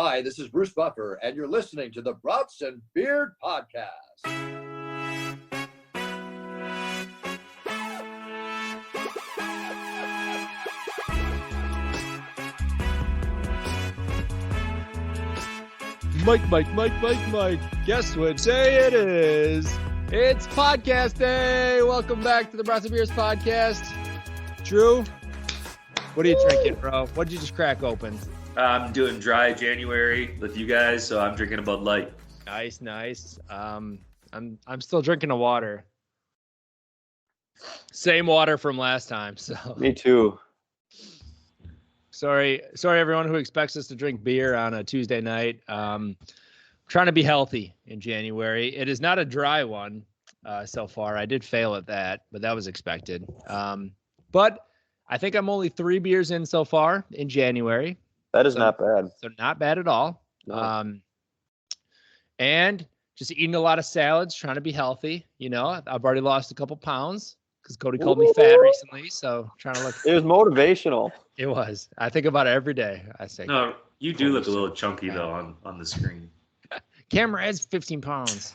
Hi, this is Bruce Buffer, and you're listening to the Brats and Beard Podcast. Mike. Guess what day it is? It's podcast day. Welcome back to the Brats and Beers Podcast. Drew, what are you drinking, bro? What did you just crack open? I'm doing dry January with you guys, so I'm drinking a Bud Light. Nice. I'm still drinking a water. Same water from last time. So me too. Sorry, everyone who expects us to drink beer on a Tuesday night. Trying to be healthy in January. It is not a dry one so far. I did fail at that, but that was expected. But I think I'm only 3 beers in so far in January. That is not bad. So not bad at all. No. And just eating a lot of salads, trying to be healthy. You know, I've already lost a couple pounds because Cody called me fat recently. So trying to look. It was motivational. It was. I think about it every day. I say. No, you do look a little chunky though on the screen. Camera adds 15 pounds.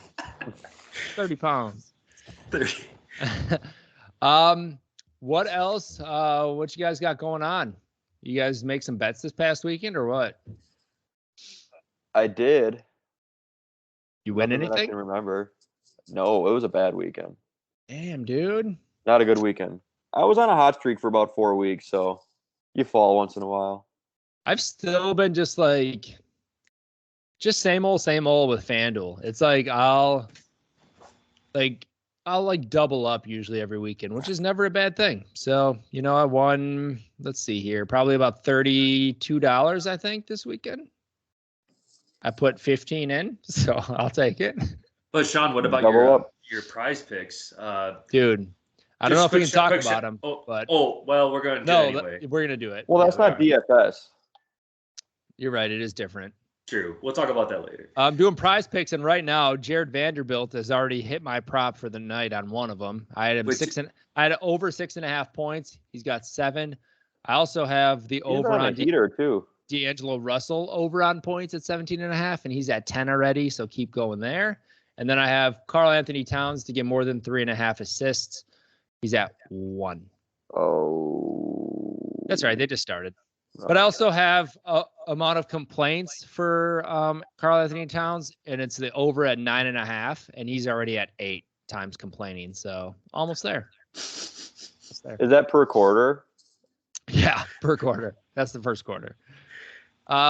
30 pounds. 30. What else? What you guys got going on? You guys make some bets this past weekend or what? I did. You win anything? I can remember. No, it was a bad weekend. Damn, dude. Not a good weekend. I was on a hot streak for about 4 weeks, so you fall once in a while. I've still been just same old with FanDuel. It's like I'll double up usually every weekend, which is never a bad thing. So, you know, I won, let's see here, probably about $32, I think, this weekend. I put 15 in, so I'll take it. But Sean, what about your prize picks? Dude, I don't know if we can talk about them. Well, we're going to do it anyway. We're going to do it. Well, that's not DFS. You're right. It is different. True. We'll talk about that later. I'm doing prize picks, and right now, Jared Vanderbilt has already hit my prop for the night on one of them. I had him I had over 6.5 points. He's got 7. I also have the over on heater too. D'Angelo Russell over on points at 17.5, and he's at 10 already. So keep going there. And then I have Karl Anthony Towns to get more than 3.5 assists. He's at 1. Oh, that's right. They just started. But I also have a amount of complaints for Karl Anthony Towns, and it's the over at 9.5, and he's already at 8 times complaining. So almost there. Is that per quarter? Yeah, per quarter. That's the first quarter.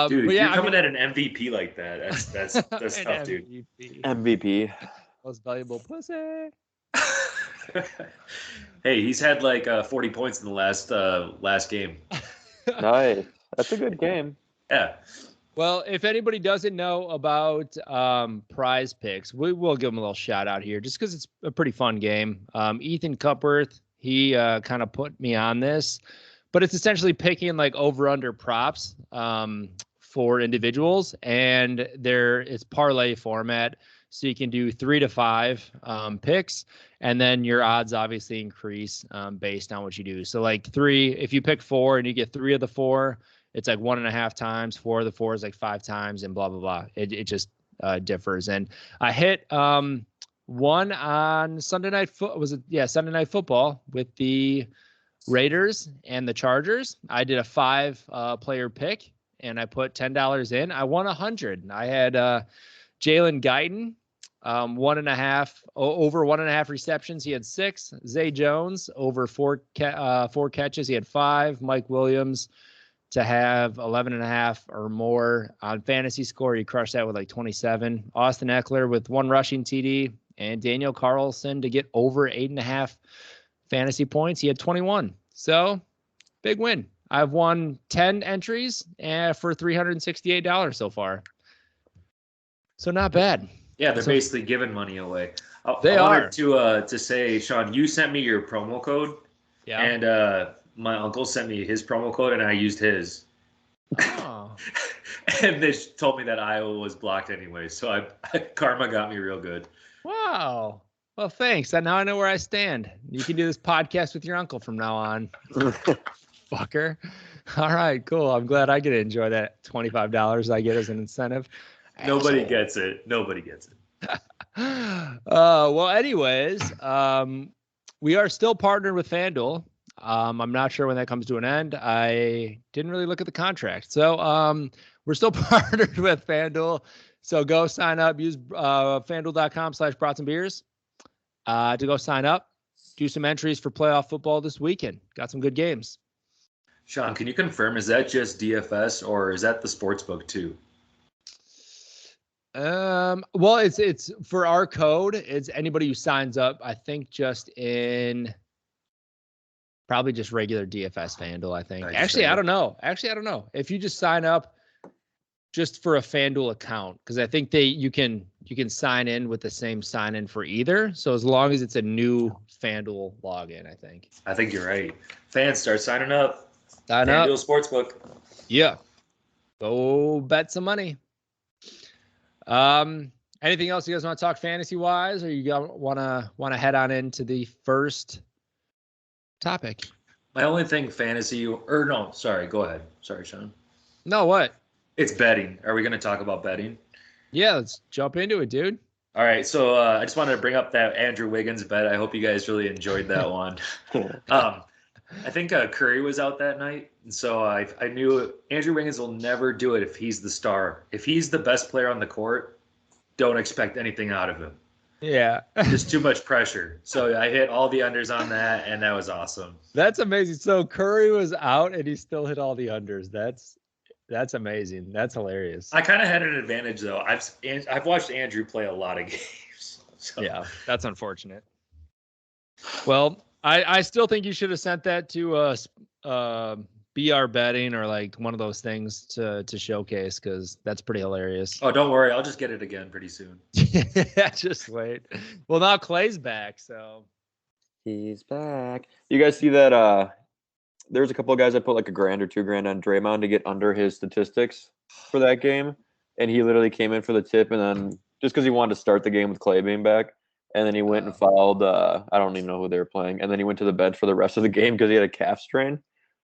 Dude, you're coming at an MVP like that. That's tough, dude. MVP. Most valuable pussy. Hey, he's had 40 points in the last game. Nice. That's a good game. Yeah. Well, if anybody doesn't know about prize picks, we will give them a little shout out here just because it's a pretty fun game. Ethan Cupworth, he kind of put me on this, but it's essentially picking over-under props for individuals, and it's parlay format. So you can do 3 to 5 picks, and then your odds obviously increase based on what you do. So 3, if you pick 4 and you get 3 of the 4, it's 1.5 times. 4 of the 4 is 5 times, and blah blah blah. It just differs. And I hit one on Sunday night. Sunday Night Football with the Raiders and the Chargers. I did a 5 player pick, and I put $10 in. I won 100. I had Jalen Guyton. 1.5 over 1.5 receptions. He had 6. Zay Jones over 4 catches. He had 5. Mike Williams to have 11.5 or more on fantasy score. He crushed that with 27. Austin Eckler with 1 rushing TD, and Daniel Carlson to get over 8.5 fantasy points. He had 21. So big win. I've won 10 entries for $368 so far. So not bad. Yeah, they're basically giving money away. I wanted to say, Sean, you sent me your promo code. Yeah. And my uncle sent me his promo code, and I used his. Oh. And they told me that Iowa was blocked anyway, so karma got me real good. Wow. Well, thanks. Now I know where I stand. You can do this podcast with your uncle from now on. Fucker. All right, cool. I'm glad I get to enjoy that $25 I get as an incentive. Nobody gets it. Nobody gets it. Well, anyways, we are still partnered with FanDuel. I'm not sure when that comes to an end. I didn't really look at the contract. So we're still partnered with FanDuel. So go sign up. Use FanDuel.com/BrotsandBeers to go sign up. Do some entries for playoff football this weekend. Got some good games. Sean, can you confirm, is that just DFS or is that the sportsbook too? Well, it's for our code. It's anybody who signs up, I think just in probably just regular DFS FanDuel, I think. Actually, I don't know. If you just sign up just for a FanDuel account, because I think you can sign in with the same sign in for either. So as long as it's a new FanDuel login, I think you're right. Fans, start signing up. FanDuel Sportsbook. Yeah. Go bet some money. Anything else you guys want to talk fantasy wise, or you want to head on into the first topic? My only thing fantasy, or no, sorry, go ahead. Sorry, Sean. No, what? It's betting. Are we going to talk about betting? Yeah, let's jump into it, dude. All right, so I just wanted to bring up that Andrew Wiggins bet. I hope you guys really enjoyed that one. I think Curry was out that night, and so I knew Andrew Wiggins will never do it if he's the star. If he's the best player on the court, don't expect anything out of him. Yeah. Just too much pressure. So I hit all the unders on that, and that was awesome. That's amazing. So Curry was out, and he still hit all the unders. That's amazing. That's hilarious. I kind of had an advantage, though. I've watched Andrew play a lot of games. So. Yeah, that's unfortunate. Well, I still think you should have sent that to BR betting or like one of those things to showcase, because that's pretty hilarious. Oh, don't worry. I'll just get it again pretty soon. Yeah, just wait. Well, now Clay's back, so. He's back. You guys see that there's a couple of guys that put like $1,000 or $2,000 on Draymond to get under his statistics for that game. And he literally came in for the tip, and then just because he wanted to start the game with Clay being back. And then he went and fouled, I don't even know who they were playing. And then he went to the bench for the rest of the game because he had a calf strain.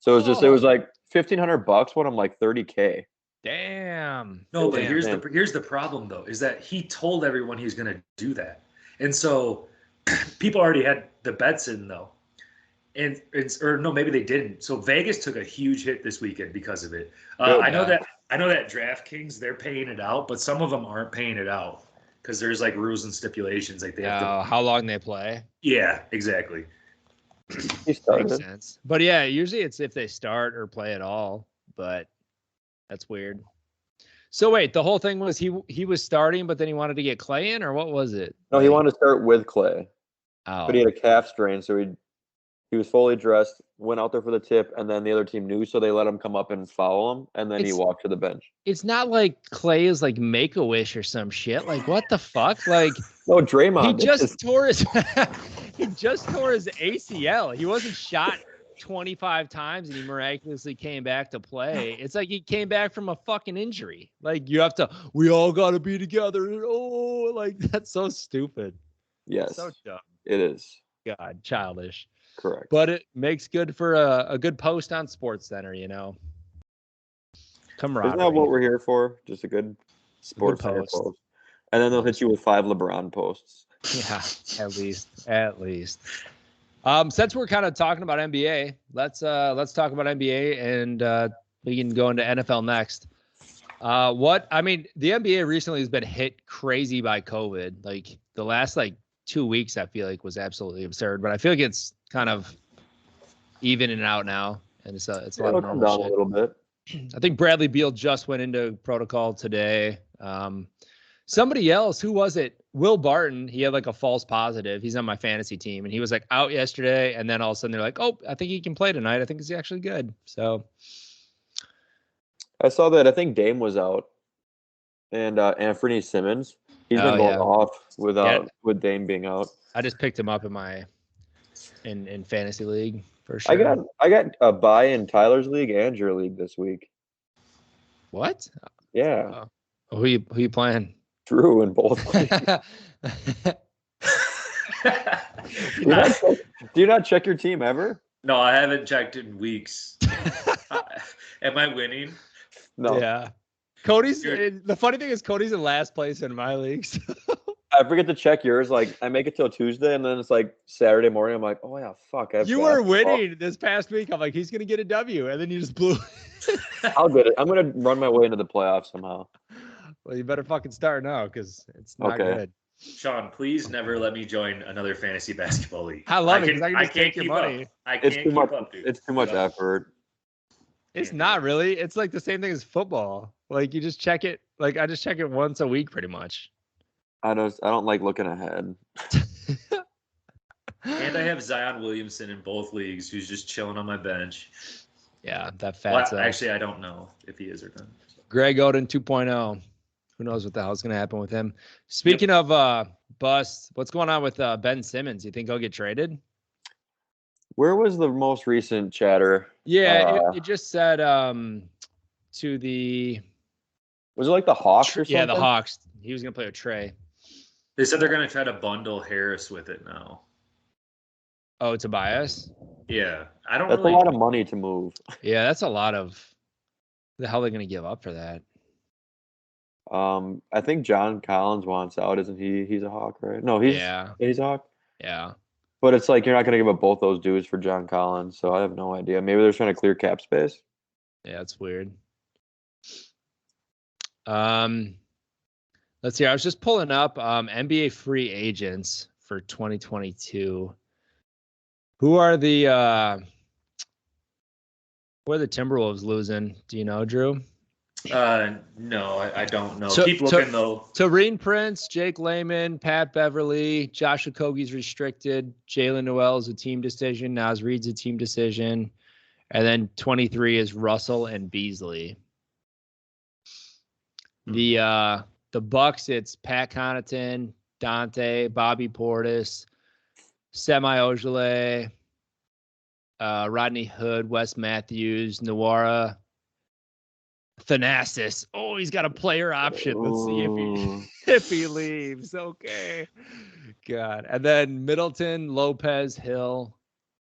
So it was like $1,500 when I'm like $30K. Damn. No, but here's the problem though, is that he told everyone he was going to do that. And so people already had the bets in though. Or no, maybe they didn't. So Vegas took a huge hit this weekend because of it. I know that DraftKings, they're paying it out, but some of them aren't paying it out. Because there's like rules and stipulations, like they have to. How long they play? Yeah, exactly. Makes sense. But yeah, usually it's if they start or play at all. But that's weird. So wait, the whole thing was he was starting, but then he wanted to get Clay in, or what was it? No, he wanted to start with Clay. Oh. But he had a calf strain, so he was fully dressed, went out there for the tip, and then the other team knew, so they let him come up and foul him, and then he walked to the bench. It's not like Clay is like Make-A-Wish or some shit. Like, what the fuck? Like, no, Draymond. He just tore his ACL. He wasn't shot 25 times and he miraculously came back to play. It's like he came back from a fucking injury. Like, we all got to be together. Oh, like, that's so stupid. Yes. So dumb. It is. God, childish. Correct. But it makes good for a good post on SportsCenter, you know. Camaraderie. Isn't that what we're here for? Just a good SportsCenter post. And then they'll hit you with 5 LeBron posts. Yeah, at least. Since we're kind of talking about NBA, let's talk about NBA, and we can go into NFL next. The NBA recently has bbeen hit crazy by COVID. Like the last 2 weeks, I feel like was absolutely absurd, but I feel like it's kind of evening out now, and it's a lot of normal shit. A little bit. I think Bradley Beal just went into protocol today. Somebody else, who was it? Will Barton, he had a false positive. He's on my fantasy team, and he was out yesterday, and then all of a sudden they're like, oh, I think he can play tonight. I think he's actually good. So I saw that. I think Dame was out, and Anthony Simmons. He's been going off with Dame being out. I just picked him up in fantasy league for sure. I got a bye in Tyler's league and your league this week. What? Yeah. Who you playing? Drew in both. Do you not check your team ever? No, I haven't checked in weeks. Am I winning? No. Yeah. The funny thing is Cody's in last place in my leagues. I forget to check yours. Like, I make it till Tuesday, and then it's like Saturday morning. I'm like, oh yeah, fuck. You were winning this past week. I'm like, he's gonna get a W, and then you just blew. I'll get it. I'm gonna run my way into the playoffs somehow. Well, you better fucking start now because it's not good. Sean, please never let me join another fantasy basketball league. I love it. I can't keep money. I can't keep up, dude. It's too much effort. It's not really. It's like the same thing as football. Like you just check it. Like I just check it once a week, pretty much. I don't like looking ahead. And I have Zion Williamson in both leagues, who's just chilling on my bench. Yeah, that fat. Actually, I don't know if he is or not. So. Greg Oden 2.0. Who knows what the hell's going to happen with him? Speaking of busts, what's going on with Ben Simmons? You think he'll get traded? Where was the most recent chatter? Yeah, it just said to the. Was it like the Hawks or something? Yeah, the Hawks. He was going to play with Trey. They said they're going to try to bundle Harris with it now. Oh, Tobias? Yeah. That's a lot of money to move. Yeah, that's a lot of. The hell are they going to give up for that? I think John Collins wants out, isn't he? He's a Hawk, right? No, he's a Hawk. Yeah. But it's like you're not going to give up both those dudes for John Collins, so I have no idea. Maybe they're trying to clear cap space. Yeah, it's weird. Let's see. I was just pulling up NBA free agents for 2022. Who are the Timberwolves losing? Do you know, Drew? No, I don't know. Keep looking though. Taurean Prince, Jake Layman, Pat Beverly, Josh Okogie's restricted, Jalen Noel is a team decision, Naz Reid's a team decision, and then 23 is Russell and Beasley. The Bucks, it's Pat Connaughton, Dante, Bobby Portis, Semi Ojeleye, Rodney Hood, Wes Matthews, Nwora, Thanasis. Oh, he's got a player option. Let's see if he leaves. Okay. God. And then Middleton, Lopez, Hill,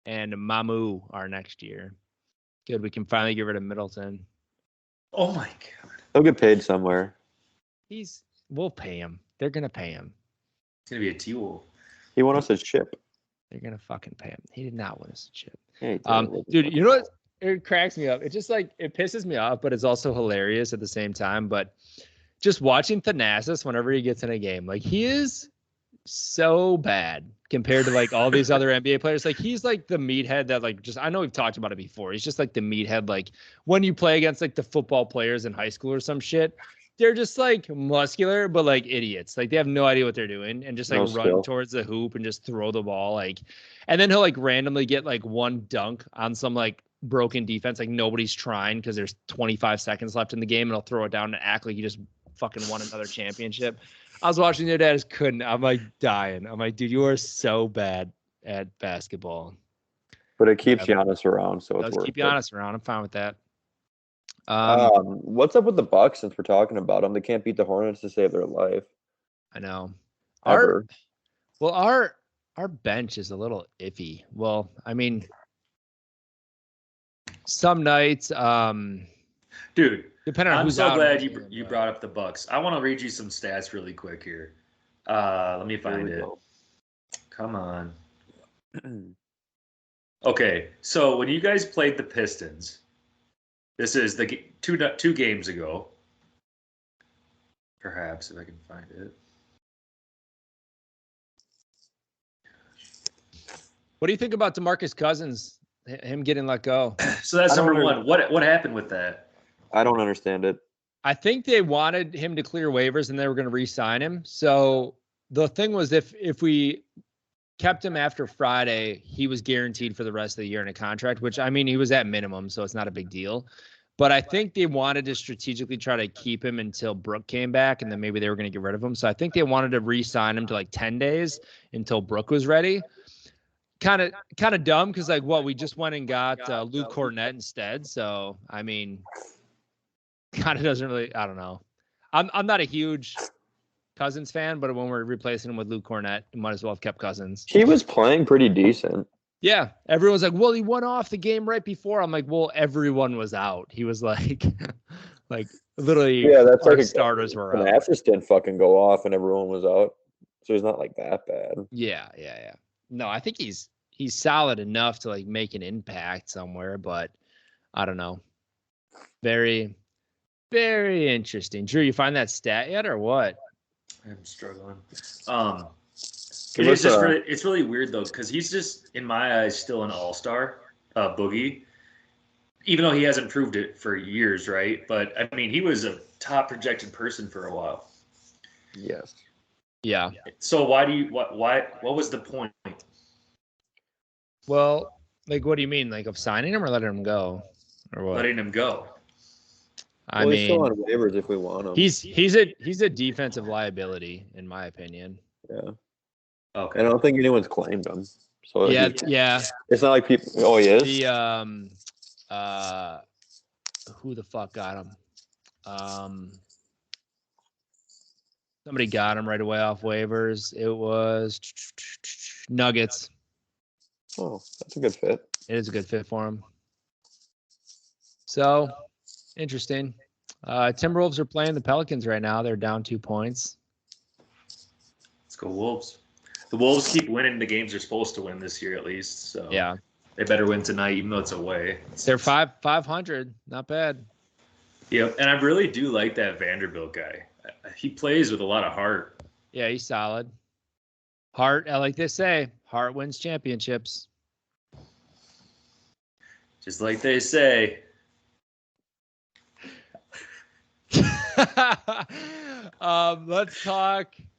and Mamu are next year. Good. We can finally get rid of Middleton. Oh my God. He'll get paid somewhere. We'll pay him. They're gonna pay him. It's gonna be a T-Wolf. He won us a chip. They're gonna fucking pay him. He did not win us a chip. Hey, dude, you know what? It cracks me up. It just like it pisses me off, but it's also hilarious at the same time. But just watching Thanasis whenever he gets in a game, like he is so bad compared to like all these other NBA players. Like he's like the meathead that like just I know we've talked about it before. He's just like the meathead. Like when you play against like the football players in high school or some shit, they're just like muscular but like idiots. Like they have no idea what they're doing and just like run towards the hoop and just throw the ball. Like, and then he'll like randomly get like one dunk on some like broken defense, like nobody's trying because there's 25 seconds left in the game, and he'll throw it down and act like he just fucking won another championship. I was watching the other day, I just couldn't. I'm like dying. I'm like, dude, you are so bad at basketball. But it keeps Giannis around, so it's worth it. Keep Giannis around. I'm fine with that. What's up with the Bucks since we're talking about them? They can't beat the Hornets to save their life. I know. Ever. Our bench is a little iffy. Well, I mean, some nights, dude. Depending on I'm who's so out glad you brought up the Bucks. I want to read you some stats really quick here. Let me find it. Come on. Okay, so when you guys played the Pistons, this is the two games ago. Perhaps if I can find it. What do you think about DeMarcus Cousins? Him getting let go? So that's number one. What happened with that? I don't understand it. I think they wanted him to clear waivers and they were going to re-sign him. So the thing was, if we kept him after Friday, he was guaranteed for the rest of the year in a contract, which I mean, he was at minimum, so it's not a big deal. But I think they wanted to strategically try to keep him until Brook came back, and then maybe they were going to get rid of him. So I think they wanted to re-sign him to like 10 days until Brook was ready. Kind of dumb because like we just went and got Luke Cornett instead. So I mean, kind of doesn't really. I don't know. I'm not a huge Cousins fan, but when we're replacing him with Luke Cornett, we might as well have kept Cousins. He was playing pretty decent. Yeah, everyone's like, well, he went off the game right before. I'm like, well, everyone was out. He was like, like literally, that's like starters were out. An assist didn't fucking go off and everyone was out, so he's not like that bad. Yeah. No, I think he's solid enough to like make an impact somewhere, but I don't know. Very, very interesting. Drew, you find that stat yet or what? I'm struggling. It's really weird though, because he's just, in my eyes, still an all-star, Boogie, even though he hasn't proved it for years, right? But I mean, he was a top projected person for a while. Yes. Yeah. So what was the point? Well, like, what do you mean? Like, of signing him or letting him go? Or what? Letting him go. I mean, he's still on waivers if we want him. He's a defensive liability, in my opinion. Yeah. Okay. I don't think anyone's claimed him. So yeah. It's not like people. Oh, he is. Who the fuck got him? Somebody got him right away off waivers. It was Nuggets. Oh, that's a good fit. It is a good fit for him. So, interesting. Timberwolves are playing the Pelicans right now. They're down 2 points. Let's go Wolves. The Wolves keep winning the games they're supposed to win this year at least. So yeah, they better win tonight, even though it's away. They're 500. Not bad. Yeah, and I really do like that Vanderbilt guy. He plays with a lot of heart. Yeah, he's solid. Heart, like they say, heart wins championships. Just like they say.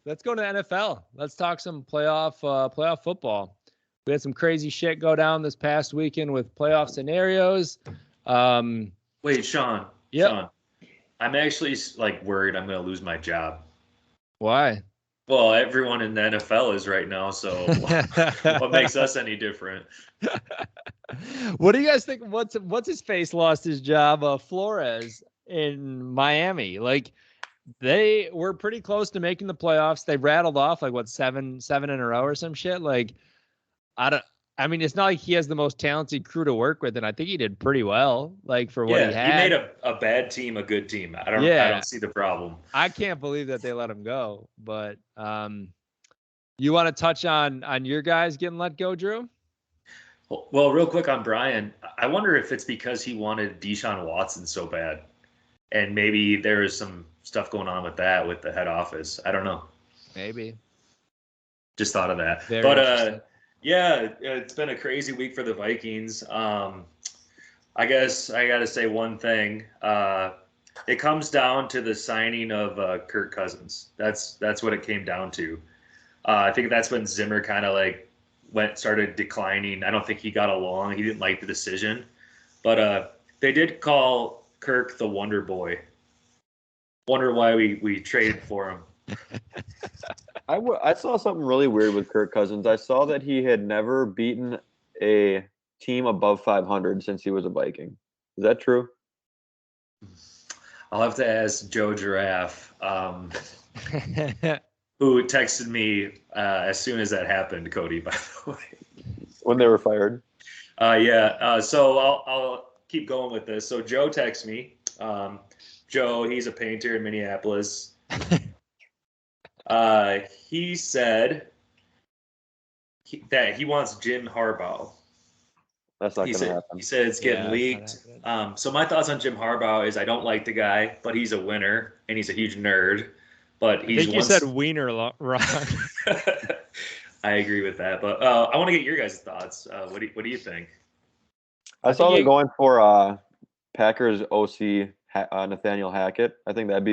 Let's go to the NFL. Let's talk some playoff football. We had some crazy shit go down this past weekend with playoff scenarios. Wait, Sean. Yep. Sean, I'm actually like worried I'm going to lose my job. Why? Well, everyone in the NFL is right now, so what makes us any different? What do you guys think? What's his face lost his job? Flores in Miami. Like, they were pretty close to making the playoffs. They rattled off like seven in a row or some shit. Like, I mean, it's not like he has the most talented crew to work with, and I think he did pretty well, like, for what he had. He made a bad team a good team. I don't see the problem. I can't believe that they let him go. But you want to touch on your guys getting let go, Drew? Well, real quick on Brian, I wonder if it's because he wanted Deshaun Watson so bad, and maybe there is some stuff going on with that with the head office. I don't know. Maybe. Just thought of that. Very but yeah, it's been a crazy week for the Vikings. I guess I got to say one thing. It comes down to the signing of Kirk Cousins. That's what it came down to. I think that's when Zimmer kind of like started declining. I don't think he got along. He didn't like the decision. But they did call Kirk the Wonder Boy. Wonder why we traded for him. I saw something really weird with Kirk Cousins. I saw that he had never beaten a team above 500 since he was a Viking. Is that true? I'll have to ask Joe Giraffe, who texted me as soon as that happened, Cody, by the way. When they were fired? Yeah. So I'll keep going with this. So Joe texts me. Joe, he's a painter in Minneapolis. He said that he wants Jim Harbaugh. That's not going to happen. He said it's getting leaked. So my thoughts on Jim Harbaugh is I don't like the guy, but he's a winner and he's a huge nerd. But I think you said wiener wrong. I agree with that, but I want to get your guys' thoughts. What do you think? I saw they're going for Packers OC Nathaniel Hackett. I think that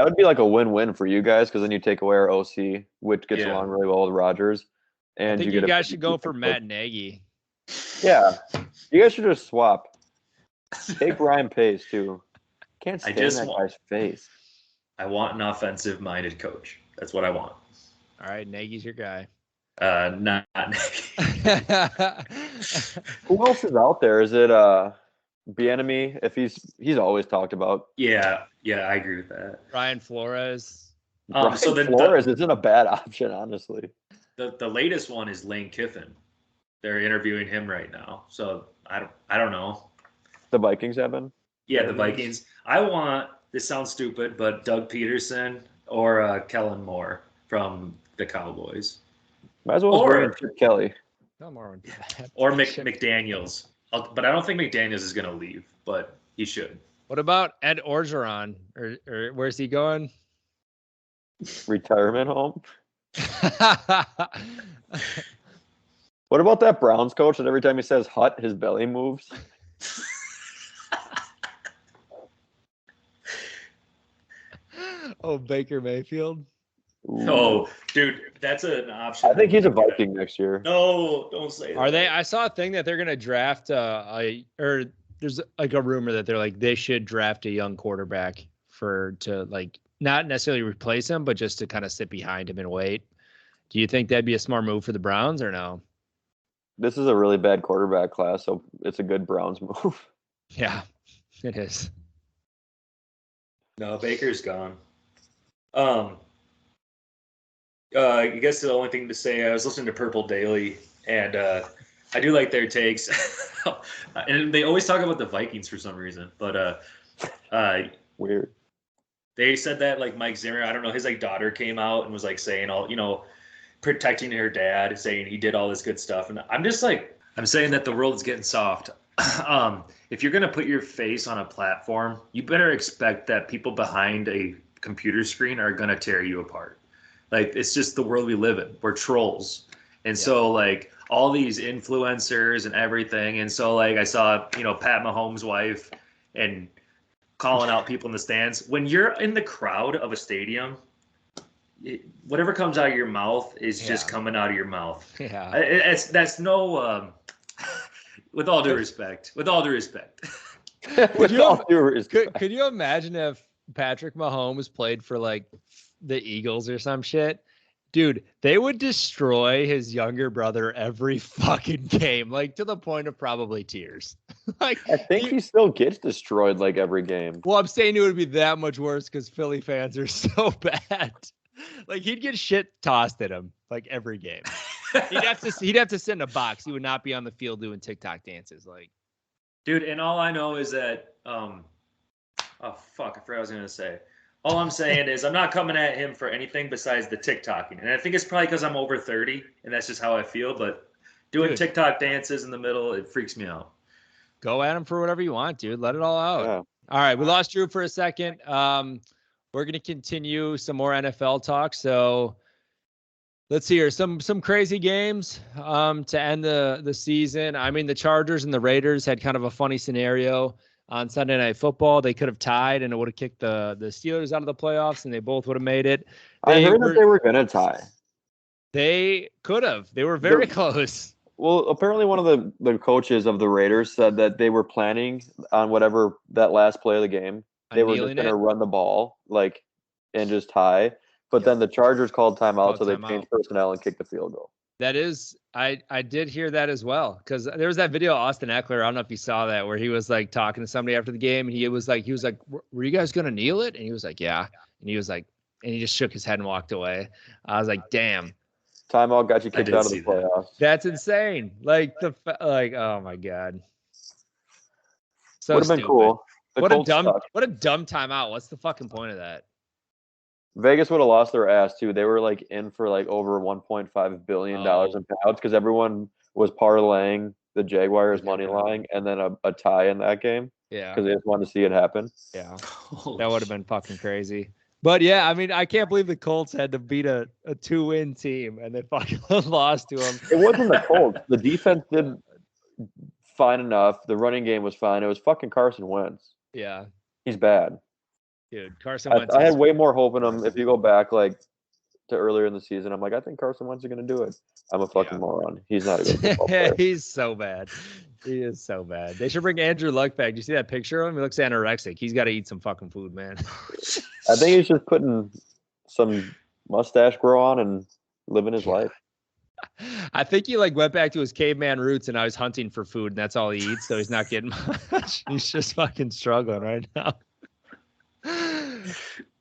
would be like a win-win for you guys because then you take away our OC, which gets along really well with Rodgers, and I think you guys should go for Matt Nagy. Yeah, you guys should just swap. Take Ryan Pace too. Can't stand that guy's face. I want an offensive-minded coach. That's what I want. All right, Nagy's your guy. Not Nagy. Who else is out there? Is it Bieniemy? If he's always talked about. Yeah, I agree with that. Ryan Flores. Flores isn't a bad option, honestly. The latest one is Lane Kiffin. they're interviewing him right now. So I don't know. The Vikings have been? Yeah, the Vikings. I want, this sounds stupid, but Doug Peterson or Kellen Moore from the Cowboys. Might as well bring in Chip Kelly. No more would be bad. Or McDaniels. But I don't think McDaniels is going to leave, but he should. What about Ed Orgeron? Or where's he going? Retirement home? What about that Browns coach that every time he says hut, his belly moves? Oh, Baker Mayfield. Ooh. Oh, dude, that's an option. I think he's a Viking next year. No, don't say that. Are they? I saw a thing that they're going to draft there's like a rumor that they're like they should draft a young quarterback to like not necessarily replace him, but just to kind of sit behind him and wait. Do you think that'd be a smart move for the Browns or no? This is a really bad quarterback class, so it's a good Browns move. Yeah, it is. No, Baker's gone. I guess the only thing to say, I was listening to Purple Daily, and I do like their takes. And they always talk about the Vikings for some reason, but Weird. They said that like Mike Zimmer, I don't know, his like daughter came out and was like saying all, protecting her dad, saying he did all this good stuff, and I'm just like, I'm saying that the world is getting soft. If you're gonna put your face on a platform, you better expect that people behind a computer screen are gonna tear you apart. Like, it's just the world we live in. We're trolls. And so, like, all these influencers and everything. And so, like, I saw, Pat Mahomes' wife and calling out people in the stands. When you're in the crowd of a stadium, whatever comes out of your mouth is just coming out of your mouth. Yeah. That's no, with all due respect. With all due respect. Could you imagine if Patrick Mahomes played for, like, the Eagles or some shit? Dude, they would destroy his younger brother every fucking game, like to the point of probably tears. Like, I think he still gets destroyed like every game. Well, I'm saying it would be that much worse because Philly fans are so bad. Like, he'd get shit tossed at him like every game. He'd have to sit in a box. He would not be on the field doing TikTok dances. Like, dude, and all I know is that oh fuck, I forgot what I was gonna say. All I'm saying is I'm not coming at him for anything besides the TikToking. And I think it's probably because I'm over 30 and that's just how I feel. But doing TikTok dances in the middle, it freaks me out. Go at him for whatever you want, dude. Let it all out. Yeah. All right. We lost Drew for a second. We're going to continue some more NFL talk. So let's see here. Some crazy games to end the season. I mean, the Chargers and the Raiders had kind of a funny scenario. On Sunday Night Football, they could have tied, and it would have kicked the Steelers out of the playoffs, and they both would have made it. I heard that they were going to tie. They could have. They were very close. Well, apparently one of the coaches of the Raiders said that they were planning on whatever that last play of the game. They were just going to run the ball, and just tie. But then the Chargers called timeout, so they changed personnel and kicked the field goal. That is, I did hear that as well, because there was that video of Austin Eckler. I don't know if you saw that, where he was like talking to somebody after the game, and he was like, "Were you guys gonna kneel it?" And he was like, "Yeah." And he was like, and he just shook his head and walked away. I was like, "Damn." Timeout got you kicked out of the playoffs. That's insane. Oh my god. So would have been cool. What a dumb timeout. What's the fucking point of that? Vegas would have lost their ass too. They were in for over $1.5 billion in payouts because everyone was parlaying the Jaguars money line and then a tie in that game. Yeah, because they just wanted to see it happen. Yeah, that would have been fucking crazy. But yeah, I mean, I can't believe the Colts had to beat a 2-win team and they fucking lost to them. It wasn't the Colts. The defense did fine enough. The running game was fine. It was fucking Carson Wentz. Yeah, he's bad. Dude, Carson Wentz. I had way more hope in him. If you go back to earlier in the season, I'm like, I think Carson Wentz is going to do it. I'm a fucking moron. He's not a good football player. He's so bad. He is so bad. They should bring Andrew Luck back. Do you see that picture of him? He looks anorexic. He's got to eat some fucking food, man. I think he's just putting some mustache grow on and living his life. I think he went back to his caveman roots and now he's hunting for food and that's all he eats. So he's not getting much. He's just fucking struggling right now.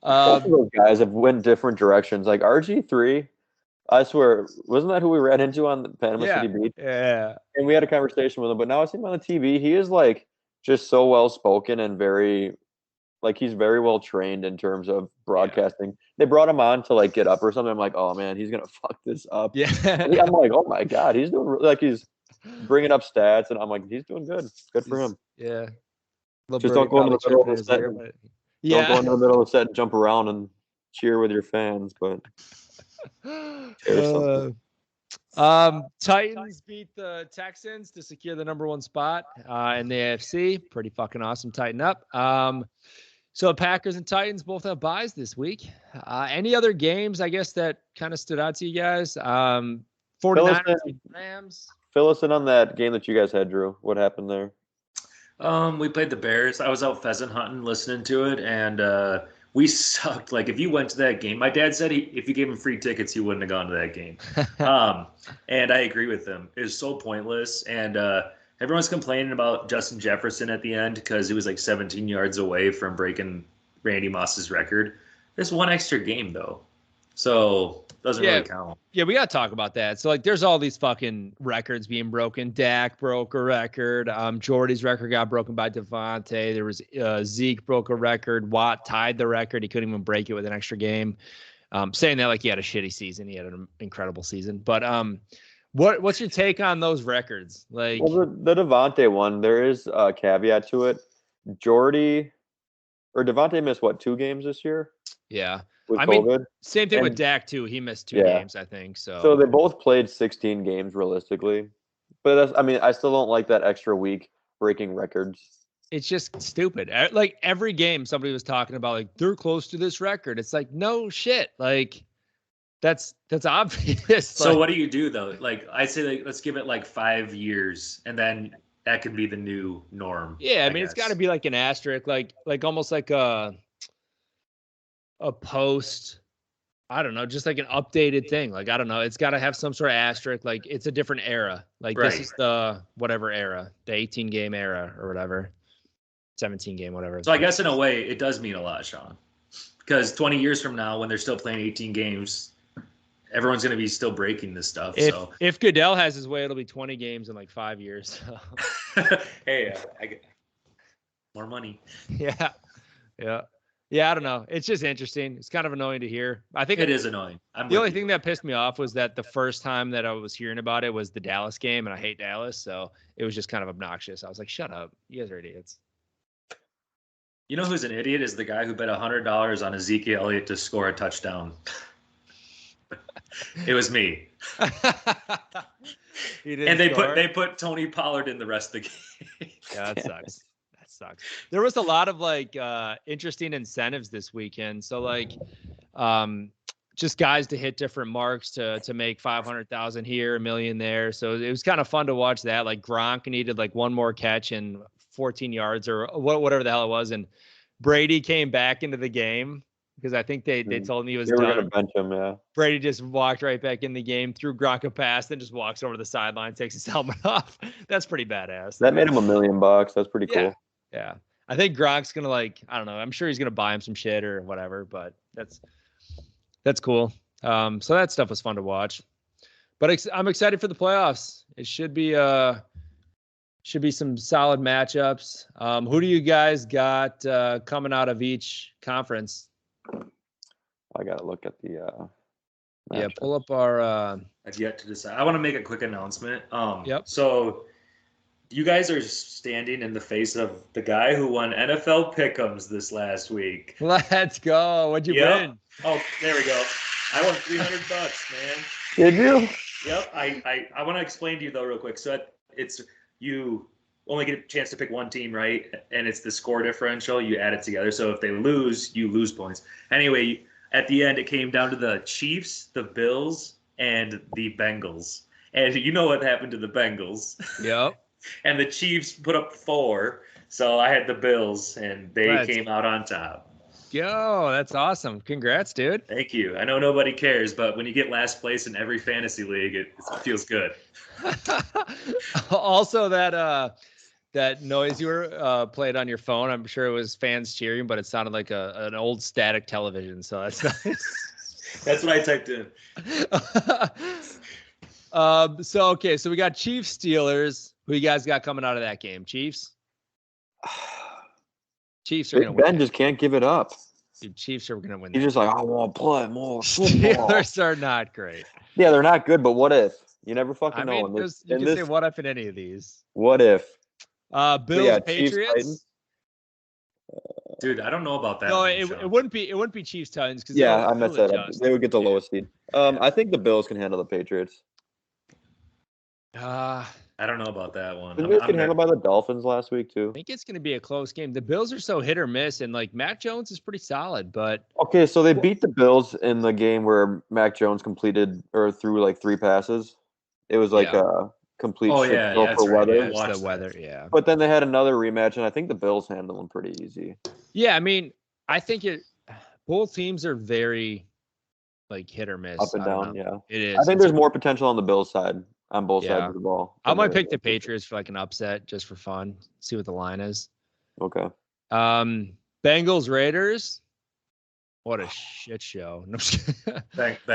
Both of those guys have went different directions. RG3, I swear, wasn't that who we ran into on the Panama City Beach? Yeah. And we had a conversation with him, but now I see him on the TV. He is like just so well spoken and very, like he's very well trained in terms of broadcasting. They brought him on to like get up or something. I'm like, oh man, he's gonna fuck this up. Yeah. I'm like, oh my god, he's doing like he's bringing up stats, and I'm like, he's doing good. Good for him. Yeah. Just don't go into the middle of the set. Don't go into the middle of the set and jump around and cheer with your fans, but. Titans beat the Texans to secure the #1 spot in the AFC. Pretty fucking awesome. Tighten up. So Packers and Titans both have buys this week. Any other games, I guess, that kind of stood out to you guys? 49ers Rams. Fill us in on that game that you guys had, Drew. What happened there? We played the Bears. I was out pheasant hunting, listening to it, and we sucked. Like, if you went to that game, my dad said if you gave him free tickets, he wouldn't have gone to that game. And I agree with him. It was so pointless. And everyone's complaining about Justin Jefferson at the end because he was like 17 yards away from breaking Randy Moss's record. There's one extra game, though. So doesn't really count. Yeah, we got to talk about that. So, like, there's all these fucking records being broken. Dak broke a record. Jordy's record got broken by Devontae. There was Zeke broke a record. Watt tied the record. He couldn't even break it with an extra game. Saying that like he had a shitty season. He had an incredible season. But what's your take on those records? Like, well, the Devontae one, there is a caveat to it. Jordy or Devontae missed, 2 games this year? Yeah. With COVID. Same thing with Dak too. He missed 2 games, I think. So they both played 16 games realistically, but I still don't like that extra week breaking records. It's just stupid. Like every game, somebody was talking about like they're close to this record. It's like no shit. Like that's obvious. So what do you do though? Like I say, like, let's give it like 5 years, and then that could be the new norm. Yeah, I mean it's got to be like an asterisk, like almost like a post, I don't know, just like an updated thing. Like, I don't know. It's got to have some sort of asterisk. Like, it's a different era. Like, this is the whatever era, the 18-game era or whatever, 17-game, whatever. So I guess in a way, it does mean a lot, Sean. Because 20 years from now, when they're still playing 18 games, everyone's going to be still breaking this stuff. If Goodell has his way, it'll be 20 games in like 5 years. So. Hey, I get more money. Yeah. Yeah, I don't know. It's just interesting. It's kind of annoying to hear. I think it is annoying. The only thing that pissed me off was that the first time that I was hearing about it was the Dallas game, and I hate Dallas, so it was just kind of obnoxious. I was like, shut up. You guys are idiots. You know who's an idiot is the guy who bet $100 on Ezekiel Elliott to score a touchdown. It was me. And they put Tony Pollard in the rest of the game. Yeah, that sucks. Sucks. There was a lot of like interesting incentives this weekend. So like just guys to hit different marks to make 500,000 here, $1 million there. So it was kind of fun to watch that. Like Gronk needed like one more catch and 14 yards or whatever the hell it was. And Brady came back into the game because I think they told him he was done. They were going to bench him, yeah. Brady just walked right back in the game, threw Gronk a pass, then just walks over the sideline, takes his helmet off. That's pretty badass. That made him $1 million. That's pretty cool. Yeah. I think Gronk's going to I don't know. I'm sure he's going to buy him some shit or whatever, but that's cool. So that stuff was fun to watch, but I'm excited for the playoffs. It should be some solid matchups. Who do you guys got coming out of each conference? I got to look at the, pull up our, I've yet to decide. I want to make a quick announcement. Yep. So you guys are standing in the face of the guy who won NFL Pick'ems this last week. Let's go. What'd you win? Oh, there we go. I won $300, man. Did you? Yep. I want to explain to you though real quick. So it's you only get a chance to pick one team, right? And it's the score differential. You add it together. So if they lose, you lose points. Anyway, at the end, it came down to the Chiefs, the Bills, and the Bengals. And you know what happened to the Bengals? Yep. And the Chiefs put up 4, so I had the Bills, and they came out on top. Yo, that's awesome. Congrats, dude. Thank you. I know nobody cares, but when you get last place in every fantasy league, it feels good. Also, that noise you were played on your phone, I'm sure it was fans cheering, but it sounded like an old static television, so that's nice. That's what I typed in. So we got Chiefs Steelers. Who you guys got coming out of that game? Chiefs? Chiefs are going to win. Ben just can't give it up. Dude, Chiefs are going to win. He's just like, I want to play more football. Steelers are not great. Yeah, they're not good, but what if? You never fucking know. You can say what if in any of these. What if? Bills, Patriots. Dude, I don't know about that. No, it wouldn't be Chiefs Titans because I messed that up. They would get the lowest seed. I think the Bills can handle the Patriots. I don't know about that one. Didn't they get handled by the Dolphins last week too? I think it's going to be a close game. The Bills are so hit or miss, and like Mac Jones is pretty solid, but okay, so they beat the Bills in the game where Mac Jones completed or threw like 3 passes. It was like a complete for weather. Yeah, the weather, yeah. But then they had another rematch, and I think the Bills handled them pretty easy. Yeah, I mean, I think both teams are very like hit or miss. Up and down, yeah. It is. I think there's more potential on the Bills side, on both sides of the ball. I might pick the Patriots for like an upset just for fun. See what the line is. Okay. Bengals, Raiders. What a shit show. Bengals. I like the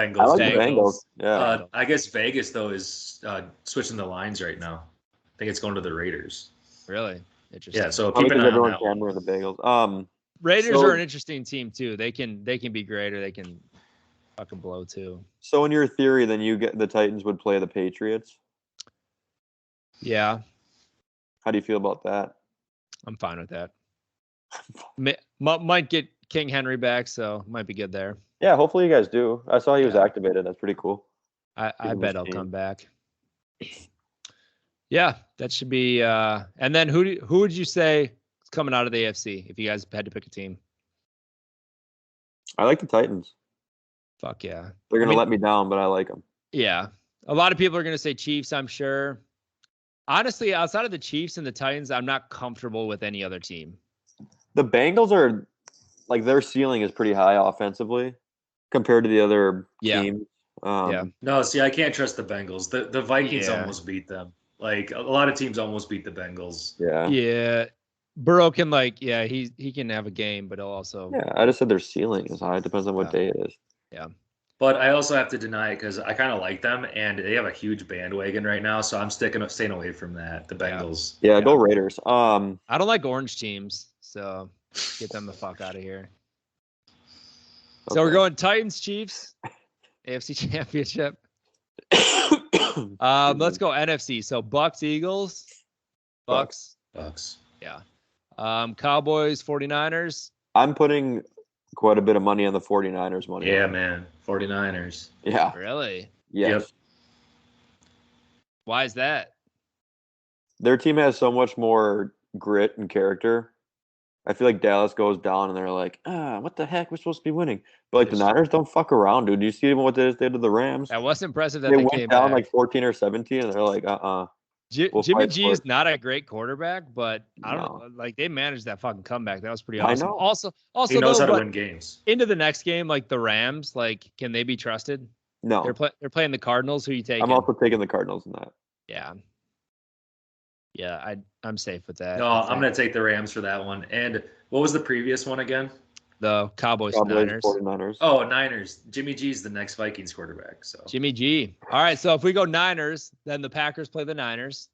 Bengals. Yeah. I guess Vegas though is switching the lines right now. I think it's going to the Raiders. Really? Interesting. Yeah, so keep an eye on that one. The Bengals. Raiders are an interesting team too. They can be great or they can fucking blow too. So in your theory, then you get the Titans would play the Patriots. Yeah. How do you feel about that? I'm fine with that. Might get King Henry back, so might be good there. Yeah, hopefully you guys do. I saw he was activated. That's pretty cool. I bet he'll come back. Yeah, that should be. And then who would you say is coming out of the AFC if you guys had to pick a team? I like the Titans. Fuck yeah. They're going to let me down, but I like them. Yeah. A lot of people are going to say Chiefs, I'm sure. Honestly, outside of the Chiefs and the Titans, I'm not comfortable with any other team. The Bengals are, like, their ceiling is pretty high offensively compared to the other teams. No, see, I can't trust the Bengals. The Vikings almost beat them. Like, a lot of teams almost beat the Bengals. Yeah. Yeah. Burrow can, he can have a game, but he'll also. Yeah, I just said their ceiling is high. It depends on what day it is. Yeah. But I also have to deny it because I kind of like them, and they have a huge bandwagon right now, so I'm staying away from that. The Bengals. Yeah, go Raiders. I don't like orange teams, so get them the fuck out of here. Okay. So we're going Titans, Chiefs, AFC Championship. Let's go NFC. So Bucks, Eagles. Bucks. Yeah. Cowboys, 49ers. I'm putting quite a bit of money on the 49ers money. Yeah, man. 49ers. Yeah. Really? Yes. Yep. Why is that? Their team has so much more grit and character. I feel like Dallas goes down and they're like, what the heck? We're supposed to be winning. But like the Niners don't fuck around, dude. Do you see even what they did to the Rams? That was impressive that they they went came down back. like 14 or 17 and they're like, Jimmy G is not a great quarterback, but I don't know. Like they managed that fucking comeback. That was pretty awesome. I know. Also, he knows how to win games. Into the next game, like the Rams, like can they be trusted? No. They're playing the Cardinals. Who you taking? I'm also taking the Cardinals in that. Yeah. Yeah, I'm safe with that. No, I'm going to take the Rams for that one. And what was the previous one again? The Cowboys Niners. 49ers. Oh, Niners. Jimmy G's the next Vikings quarterback. So Jimmy G. All right, so if we go Niners, then the Packers play the Niners.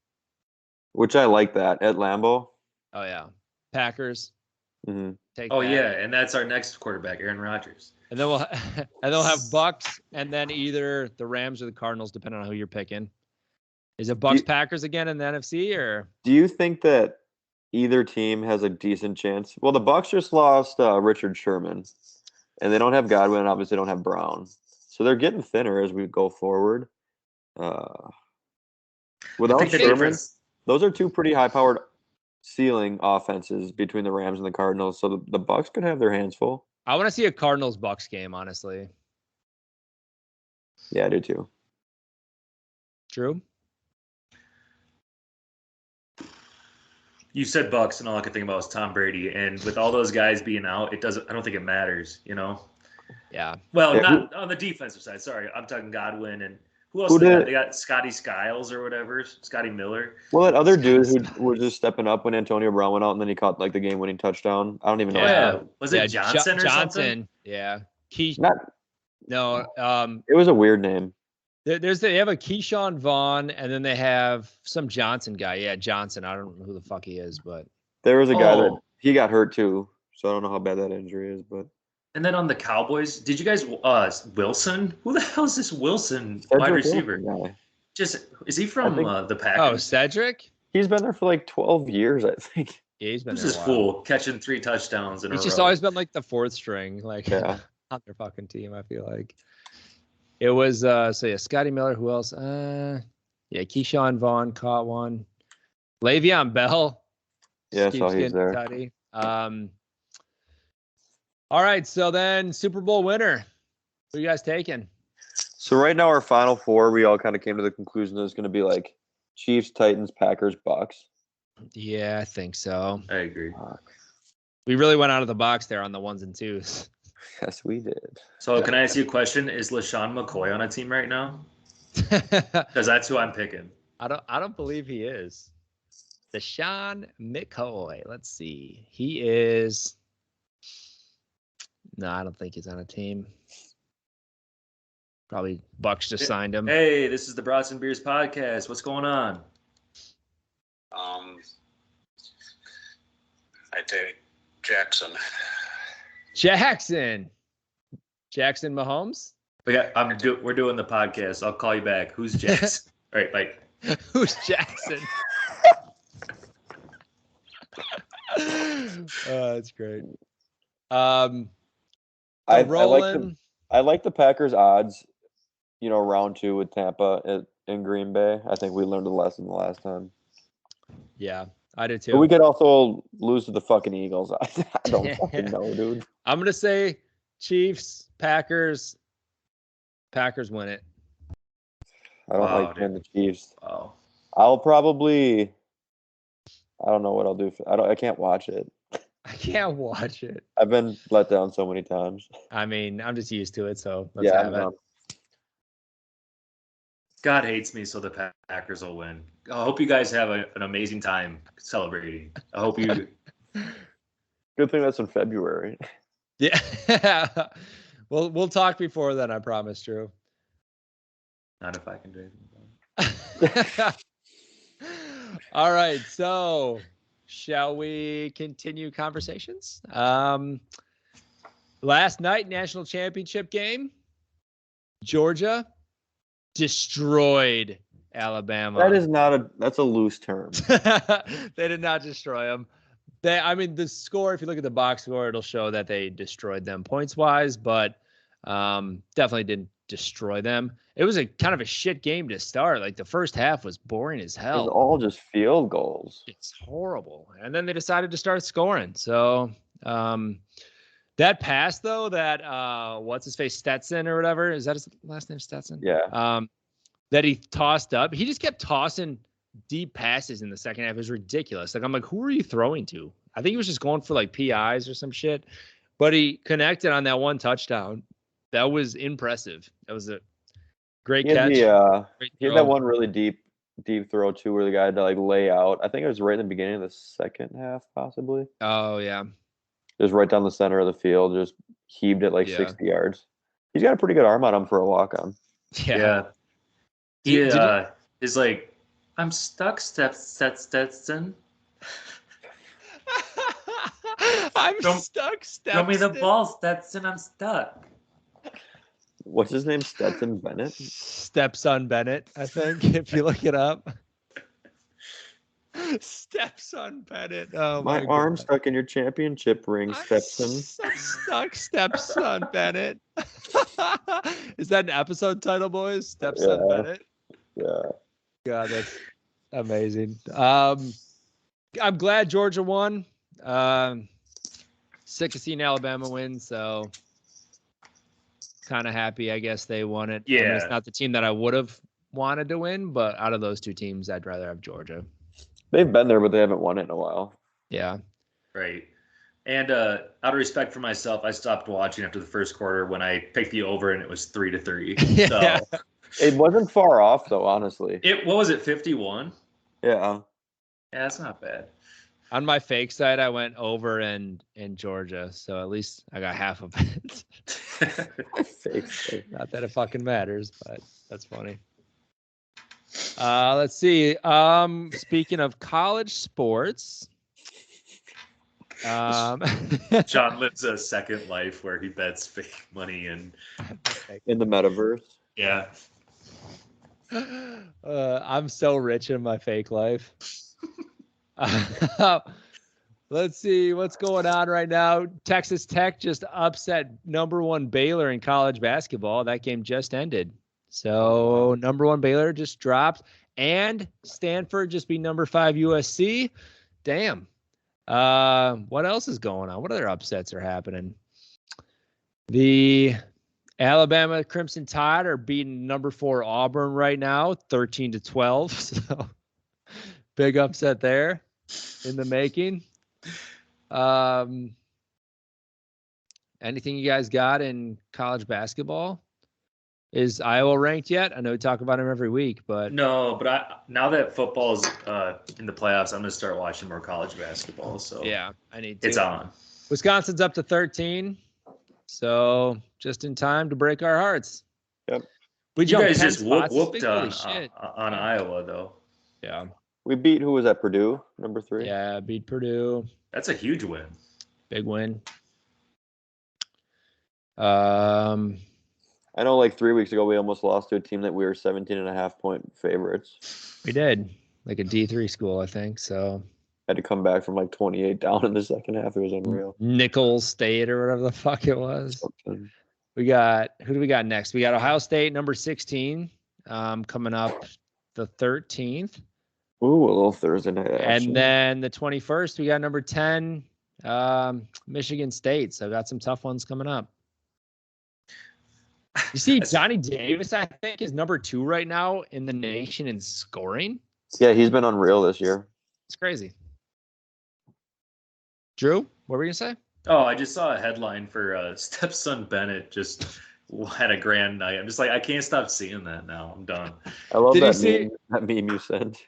Which I like that at Lambeau. Oh yeah, Packers. Mm-hmm. Take. Oh that. Yeah, and that's our next quarterback, Aaron Rodgers. And then they'll have Bucks, and then either the Rams or the Cardinals, depending on who you're picking. Is it Bucks Packers again in the NFC, or do you think that either team has a decent chance? Well, the Bucks just lost Richard Sherman, and they don't have Godwin, and obviously don't have Brown, so they're getting thinner as we go forward. Without Sherman, those are two pretty high-powered ceiling offenses between the Rams and the Cardinals, so the Bucks could have their hands full. I want to see a Cardinals-Bucks game, honestly. Yeah, I do too. Drew? You said Bucks, and all I could think about was Tom Brady. And with all those guys being out, I don't think it matters, you know? Yeah. Well, not on the defensive side. Sorry, I'm talking Godwin and who else? They got Scotty Skiles or whatever, Scotty Miller. Well, that other dude who was just stepping up when Antonio Brown went out, and then he caught like the game-winning touchdown. I don't even know. Yeah, was it Johnson or Johnson? Something? Yeah. No. It was a weird name. They have a Keyshawn Vaughn, and then they have some Johnson guy. Yeah, Johnson. I don't know who the fuck he is, but there was a guy that he got hurt too. So I don't know how bad that injury is, but. And then on the Cowboys, did you guys Wilson? Who the hell is this Wilson wide receiver? Guy. Is he from the Packers? Oh, Cedric? He's been there for like 12 years, I think. Yeah, he's been there. Who's this fool catching 3 touchdowns in a row? He's just always been like the 4th string, like on their fucking team. I feel like it was Scotty Miller. Who else? Keyshawn Vaughn caught one. Le'Veon Bell. Yeah, so he's there. Tutty. All right, so then Super Bowl winner. Who are you guys taking? So right now our Final Four, we all kind of came to the conclusion that it's going to be like Chiefs, Titans, Packers, Bucks. Yeah, I think so. I agree. We really went out of the box there on the 1s and 2s. Yes, we did. So can I ask you a question? Is LaShawn McCoy on a team right now? Because that's who I'm picking. I don't believe he is. LaShawn McCoy. Let's see. He is. No, I don't think he's on a team. Probably Bucks just signed him. Hey, this is the Brats and Beers podcast. What's going on? I take Jackson. Jackson Mahomes? We're doing the podcast. I'll call you back. Who's Jackson? All right, bye. Who's Jackson? That's great. I like the Packers odds, round 2 with Tampa in Green Bay. I think we learned a lesson the last time. Yeah, I did too. But we could also lose to the fucking Eagles. I don't fucking know, dude. I'm going to say Chiefs, Packers. Packers win it. I don't like playing the Chiefs. Oh. I'll probably – I don't know what I'll do. I can't watch it. I can't watch it. I've been let down so many times. I mean, I'm just used to it, so let's have it. God hates me, so the Packers will win. I hope you guys have an amazing time celebrating. I hope you. Good thing that's in February. Yeah. We'll talk before then, I promise, Drew. Not if I can do it. All right, so shall we continue conversations? Last night, national championship game, Georgia destroyed Alabama. That's a loose term. They did not destroy them. The score, if you look at the box score, it'll show that they destroyed them points wise, but definitely didn't destroy them. It was a kind of a shit game to start. Like the first half was boring as hell. It was all just field goals. It's horrible. And then they decided to start scoring. So that pass though, that what's his face, Stetson or whatever, is that his last name, Stetson? Yeah. That he tossed up. He just kept tossing deep passes in the second half. It was ridiculous. Like I'm like, who are you throwing to? I think he was just going for like PIs or some shit. But he connected on that one touchdown. That was impressive. That was a great catch. He had that one really deep throw too, where the guy had to like lay out. I think it was right in the beginning of the second half, possibly. Oh yeah. Just right down the center of the field, just heaved it like 60 yards. He's got a pretty good arm on him for a walk-on. Yeah. He is like, I'm stuck, Stetson. I'm stuck, Stetson. Throw me the ball, Stetson. I'm stuck. What's his name? Stepson Bennett? Stepson Bennett, I think, if you look it up. Stepson Bennett. Oh, my arm's stuck in your championship ring, Stepson. I'm stuck, Stepson Bennett. Is that an episode title, boys? Stepson Bennett? Yeah. God, that's amazing. I'm glad Georgia won. Sick of seeing Alabama win, so kind of happy, I guess, they won it. Yeah. I mean, it's not the team that I would have wanted to win, but out of those two teams, I'd rather have Georgia. They've been there, but they haven't won it in a while. Yeah. Right. And out of respect for myself, I stopped watching after the first quarter when I picked the over and it was 3-3. Yeah. So it wasn't far off though, honestly. What was it, 51? Yeah. Yeah, that's not bad. On my fake side, I went over in Georgia, so at least I got half of it. Fake. Not that it fucking matters, but that's funny. Let's see. Speaking of college sports, John lives a second life where he bets fake money in the metaverse. Yeah. I'm so rich in my fake life. Let's see what's going on right now. Texas Tech just upset number 1 Baylor in college basketball. That game just ended. So number 1 Baylor just dropped, and Stanford just beat number 5 USC. Damn. What else is going on? What other upsets are happening? The Alabama Crimson Tide are beating number 4 Auburn right now, 13-12. So big upset there in the making. Anything you guys got in college basketball? Is Iowa ranked yet? I know we talk about them every week, but no. But now that football's in the playoffs, I'm gonna start watching more college basketball. So yeah, I need to. It's on. Wisconsin's up to 13, so just in time to break our hearts. Yep. You guys just whooped on Iowa, though. Yeah. We beat, who was that, Purdue, number 3? Yeah, beat Purdue. That's a huge win. Big win. I know like 3 weeks ago we almost lost to a team that we were 17.5-point favorites. We did. Like a D3 school, I think. So had to come back from like 28 down in the second half. It was unreal. Nicholls State or whatever the fuck it was. Something. We got, who do we got next? We got Ohio State, number 16, coming up the 13th. Ooh, a little Thursday night action. And then the 21st, we got number 10, Michigan State. So got some tough ones coming up. You see, Johnny Davis, I think, is number 2 right now in the nation in scoring. Yeah, he's been unreal this year. It's crazy. Drew, what were you going to say? Oh, I just saw a headline for Stepson Bennett just had a grand night. I'm just like, I can't stop seeing that now. I'm done. I love that meme you sent.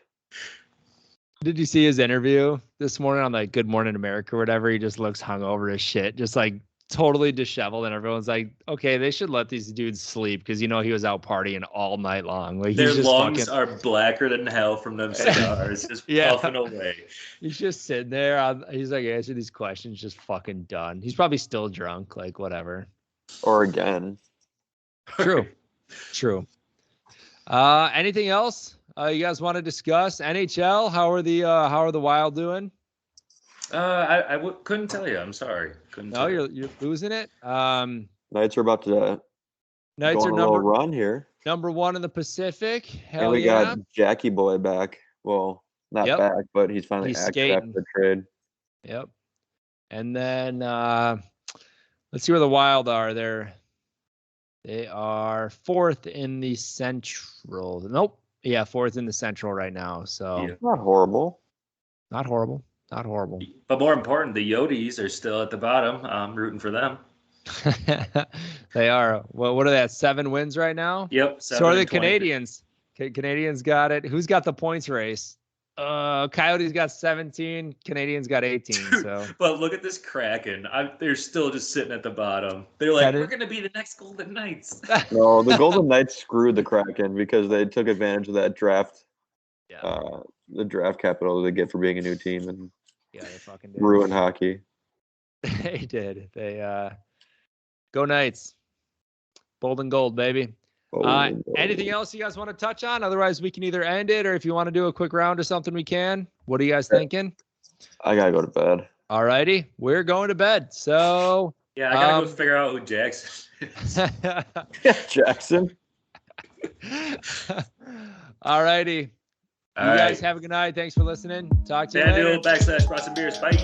Did you see his interview this morning on like Good Morning America or whatever? He just looks hungover as shit, just like totally disheveled, and everyone's like, okay, they should let these dudes sleep because, you know, he was out partying all night long. Like, their lungs are blacker than hell from them cigars, just puffing away. He's just sitting there. He's like, answer these questions, just fucking done. He's probably still drunk, like whatever. Or again. True. Anything else you guys want to discuss? NHL, how are the Wild doing? I couldn't tell you. I'm sorry. You're losing it. Knights are about to Knights are number run here. Number 1 in the Pacific. Hell and we got Jackie Boy back. Well, not back, but he's finally active after the trade. Yep. And then let's see where the Wild are. They are 4th in the Central. Nope. Yeah, 4th in the Central right now. So Not horrible. But more important, the Yodis are still at the bottom. I'm rooting for them. They are. Well, what are they at? 7 wins right now? Yep. So are the Canadians. Canadians got it. Who's got the points race? Coyotes got 17. Canadians got 18. So, but look at this Kraken. They're still just sitting at the bottom. They're like, we're going to be the next Golden Knights. No, the Golden Knights screwed the Kraken because they took advantage of that draft. Yeah. The draft capital they get for being a new team, and they fucking did. Ruined hockey. They did. They go Knights. Bold and gold, baby. Anything else you guys want to touch on? Otherwise, we can either end it, or if you want to do a quick round or something, we can. What are you guys thinking? I gotta go to bed. All righty, we're going to bed. So yeah, I gotta go figure out who Jackson is. Jackson. All righty. You guys have a good night. Thanks for listening. Talk to you later. /Brought some beers. Bye.